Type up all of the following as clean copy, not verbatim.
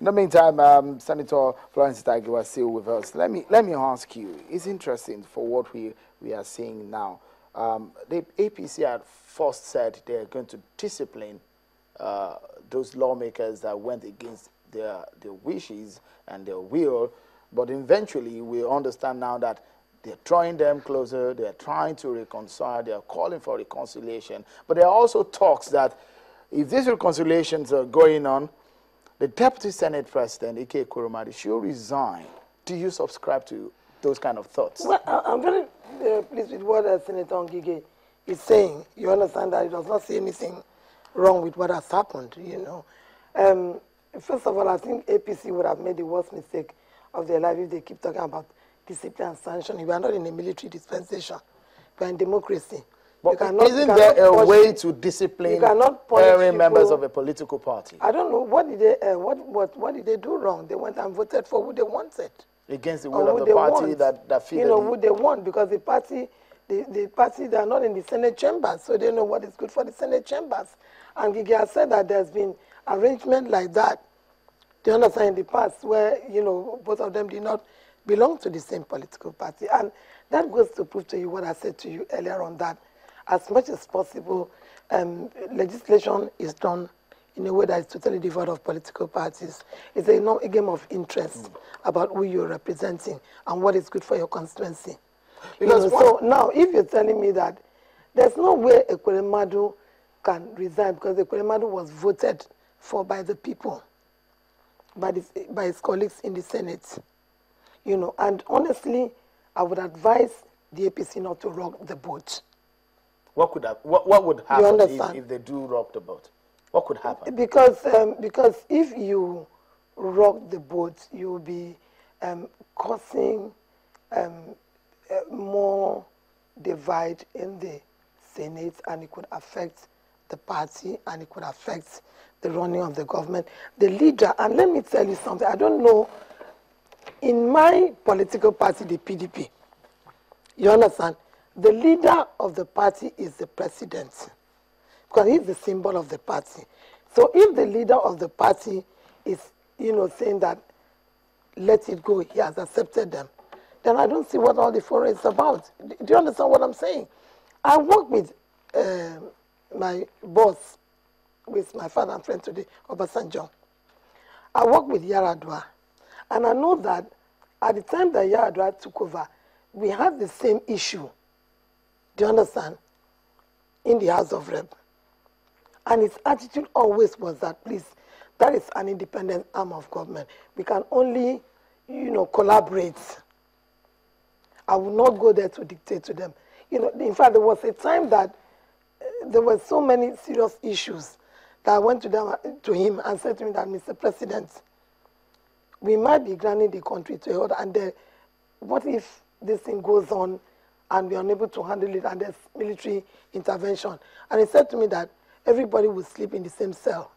In the meantime, Senator Florence Ita-Giwa is still with us. Let me ask you. It's interesting for what we are seeing now. The APC had first said they are going to discipline those lawmakers that went against their wishes and their will, but eventually we understand now that they're drawing them closer, they're trying to reconcile, they're calling for reconciliation. But there are also talks that if these reconciliations are going on, the Deputy Senate President, Ekweremadu, should resign. Do you subscribe to those kind of thoughts? Well, I'm very pleased with what Senator Ngige is saying. You understand that he does not see anything wrong with what has happened, you know. First of all, I think APC would have made the worst mistake of their life if they keep talking about discipline and sanctioning. We are not in a military dispensation. We are in democracy. But isn't there a way to discipline members of a political party? I don't know. What did they what did they do wrong? They went and voted for who they wanted. Against the will of the party that figured. You know, who they want, because the party, they are not in the Senate chambers, so they know what is good for the Senate chambers. And Ngige has said that there's been arrangement like that, do you understand, in the past, where, you know, both of them did not belong to the same political party. And that goes to prove to you what I said to you earlier on, that as much as possible, legislation is done in a way that is totally devoid of political parties. It's a game of interest about who you're representing and what is good for your constituency. Because so now, if you're telling me that there's no way Ekweremadu can resign, because Ekweremadu was voted for by the people, by his colleagues in the Senate, you know, and honestly, I would advise the APC not to rock the boat. What would happen if they do rock the boat? What could happen? Because if you rock the boat, you'll be causing more divide in the Senate, and it could affect the party, and it could affect the running of the government. The leader, and let me tell you something, I don't know, in my political party, the PDP, you understand, the leader of the party is the president, because he's the symbol of the party. So if the leader of the party is, you know, saying that, let it go, he has accepted them, then I don't see what all the forum is about. Do you understand what I'm saying? I work with my boss, with my father and friend today, Obasanjo. I work with Yaradua, and I know that at the time that Yaradua took over, we had the same issue, do you understand, in the House of Rep. And his attitude always was that, please, that is an independent arm of government. We can only, you know, collaborate. I will not go there to dictate to them. You know, in fact, there was a time that there were so many serious issues that I went to him and said to him that, Mr. President, we might be granting the country to a order, and what if this thing goes on and we are unable to handle it and there's military intervention? And he said to me that everybody will sleep in the same cell,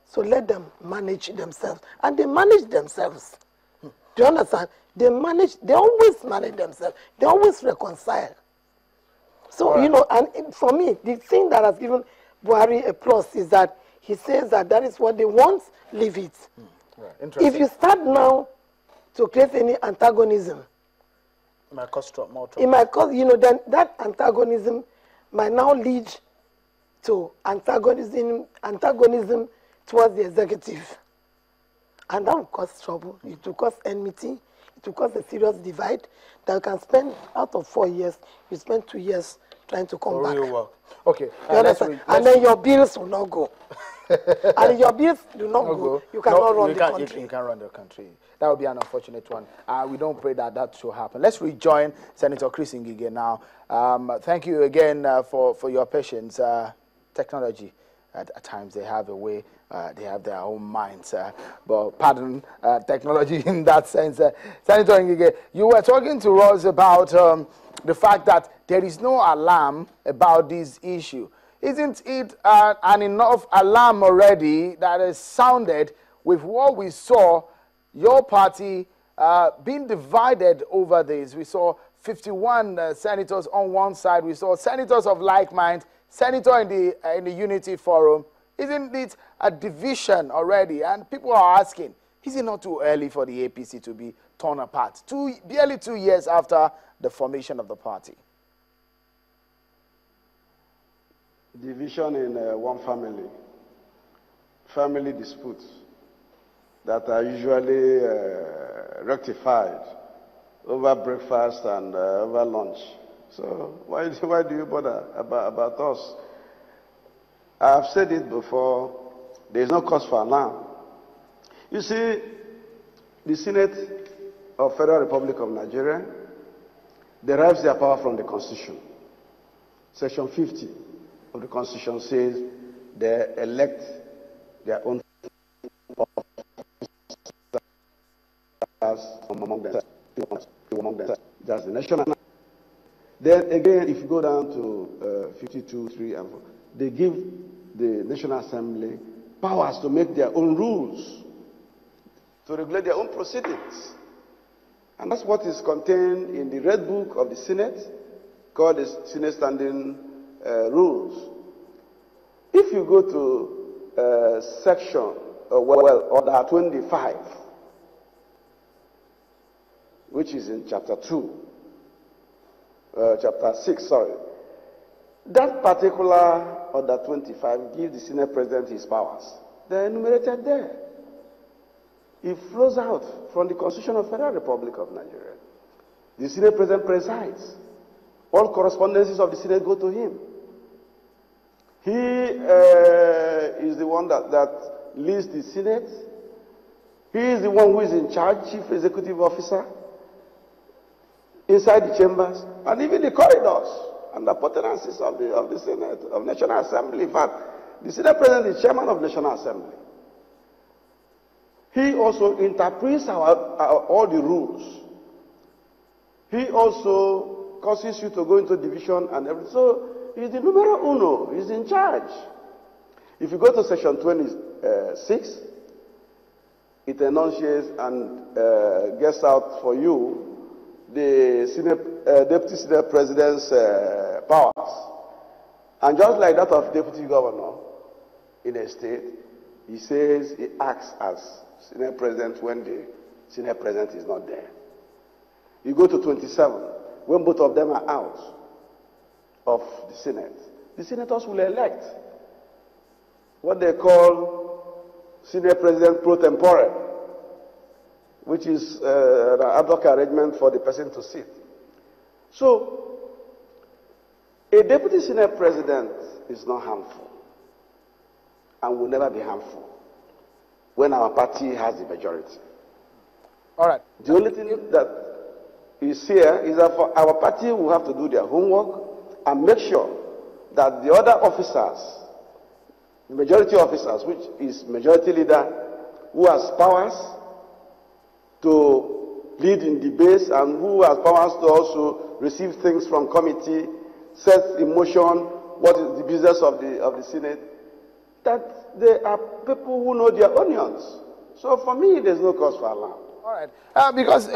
so let them manage themselves. And they manage themselves. Do you understand? They always manage themselves. They always reconcile. So, you know, and for me, the thing that has given Buhari a plus is that he says that is what they want, leave it. If you start now to create any antagonism, it might cause more trouble. It might cause, you know, then that antagonism might now lead to antagonism towards the executive. And that will cause trouble. It will cause enmity. It will cause a serious divide that you can spend, out of 4 years, you spend 2 years trying to come back. Real work. Okay. And then your bills will not go. And if your bills do not go, you cannot run the country. You can't run the country. That would be an unfortunate one. We don't pray that should happen. Let's rejoin Senator Chris Ngige now. Thank you again for your patience. Technology, at times they have a way, they have their own minds. But pardon technology in that sense. Senator Ngige, you were talking to us about the fact that there is no alarm about this issue. Isn't it an enough alarm already that is sounded with what we saw, your party being divided over this? We saw 51 senators on one side. We saw senators of like mind, senator in the Unity Forum. Isn't it a division already? And people are asking, Is it not too early for the APC to be torn apart? Barely 2 years after the formation of the party. Division in one family disputes that are usually rectified over breakfast and over lunch. So why do you bother about us? I've said it before, there is no cause for alarm. You see, the Senate of Federal Republic of Nigeria derives their power from the Constitution. Section 50 of the Constitution says they elect their own among themselves. That's the national. Then again, if you go down to 52, 3 and 4, they give the National Assembly powers to make their own rules, to regulate their own proceedings. And that's what is contained in the Red Book of the Senate, called the Senate Standing Rules. If you go to section, order 25, which is in chapter 6, sorry. That particular order 25 gives the Senate President his powers. They're enumerated there. It flows out from the Constitution of the Federal Republic of Nigeria. The Senate President presides. All correspondences of the Senate go to him. He is the one that leads the Senate. He is the one who is in charge, Chief Executive Officer, inside the chambers, and even the corridors and the appurtenances of the Senate, of National Assembly. In fact, the Senate President is Chairman of National Assembly. He also interprets all the rules. He also causes you to go into division and everything. So he's the numero uno. He's in charge. If you go to section 26, it enunciates and gets out for you the Deputy Senate President's powers. And just like that of Deputy Governor in a state, he says he acts as Senate President when the Senate President is not there. You go to 27, when both of them are out of the Senate, the senators will elect what they call Senate President pro tempore, which is an ad hoc arrangement for the person to sit. So, a Deputy Senate President is not harmful and will never be harmful when our party has the majority. All right. The only thing that is here is that for our party will have to do their homework and make sure that the other officers, the majority officers, which is majority leader, who has powers to lead in debates and who has powers to also receive things from committee, set in motion what is the business of the Senate, that they are people who know their onions. So for me, there's no cause for alarm. All right. Because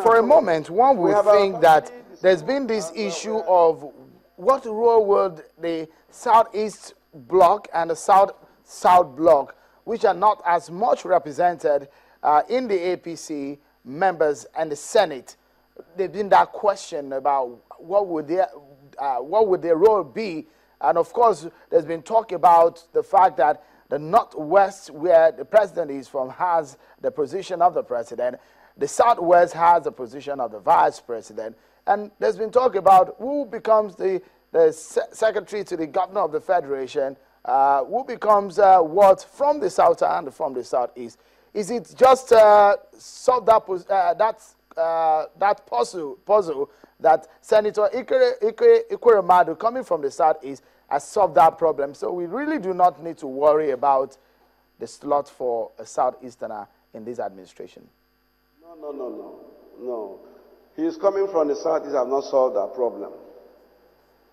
for a moment, one would think that there's been this issue of what role would the Southeast Bloc and the South Bloc, which are not as much represented in the APC members and the Senate, there's been that question about what would their role be. And of course, there's been talk about the fact that the Northwest, where the president is from, has the position of the president. The Southwest has the position of the vice president. And there's been talk about who becomes the secretary to the governor of the federation, who becomes what from the South and from the Southeast. Is it just solve that puzzle that Senator Ekweremadu, coming from the Southeast, has solved that problem? So we really do not need to worry about the slot for a Southeasterner in this administration. No. He is coming from the Southeast, have not solved that problem.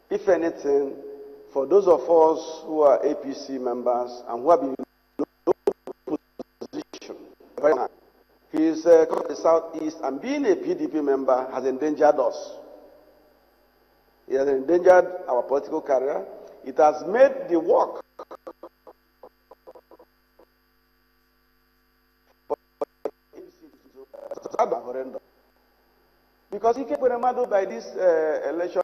If anything, for those of us who are APC members and who have been in no position, he is from the Southeast, and being a PDP member has endangered us. It has endangered our political career. It has made the work for horrendous. Because Ekweremadu by this election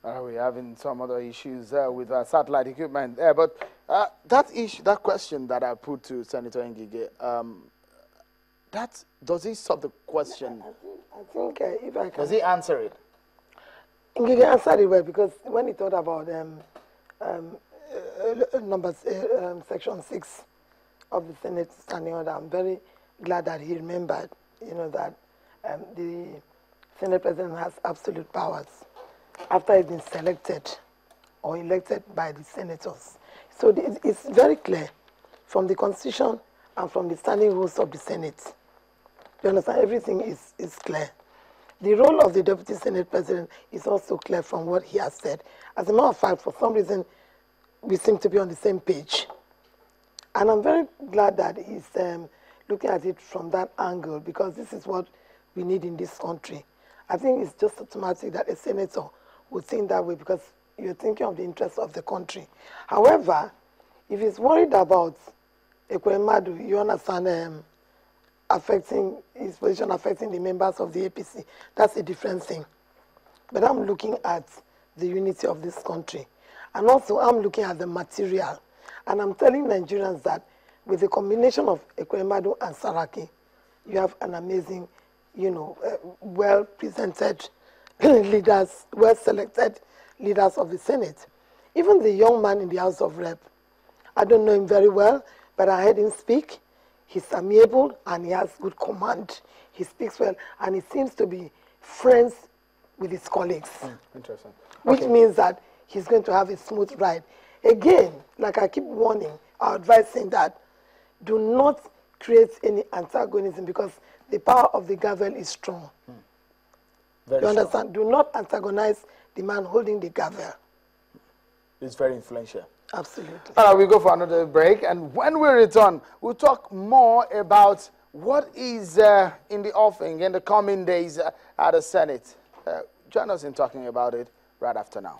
now we're having some other issues with satellite equipment there, but that question that I put to Senator Ngige, does he solve the question? I think if I can... Does he answer it? Ngige answered it well, because when he thought about Section 6 of the Senate Standing Order, I'm very glad that he remembered, that the Senate President has absolute powers after he's been selected or elected by the senators. So it's very clear from the Constitution and from the standing rules of the Senate. You understand? Everything is clear. The role of the Deputy Senate President is also clear from what he has said. As a matter of fact, for some reason, we seem to be on the same page. And I'm very glad that he's looking at it from that angle, because this is what we need in this country. I think it's just automatic that a senator would think that way, because you're thinking of the interests of the country. However, if he's worried about Ekweremadu, you understand, affecting his position, affecting the members of the APC, that's a different thing. But I'm looking at the unity of this country. And also, I'm looking at the material. And I'm telling Nigerians that with the combination of Ekweremadu and Saraki, you have an amazing, well-presented leaders, well-selected leaders of the Senate. Even the young man in the House of Rep, I don't know him very well, but I heard him speak. He's amiable and he has good command. He speaks well, and he seems to be friends with his colleagues. Interesting. Which means that he's going to have a smooth ride. Again, like I keep warning, or advising that do not create any antagonism, because the power of the gavel is strong. You understand? Do not antagonize the man holding the gavel. It's very influential. Absolutely. We'll go for another break, and when we return, we'll talk more about what is in the offing in the coming days at the Senate. Join us in talking about it right after now.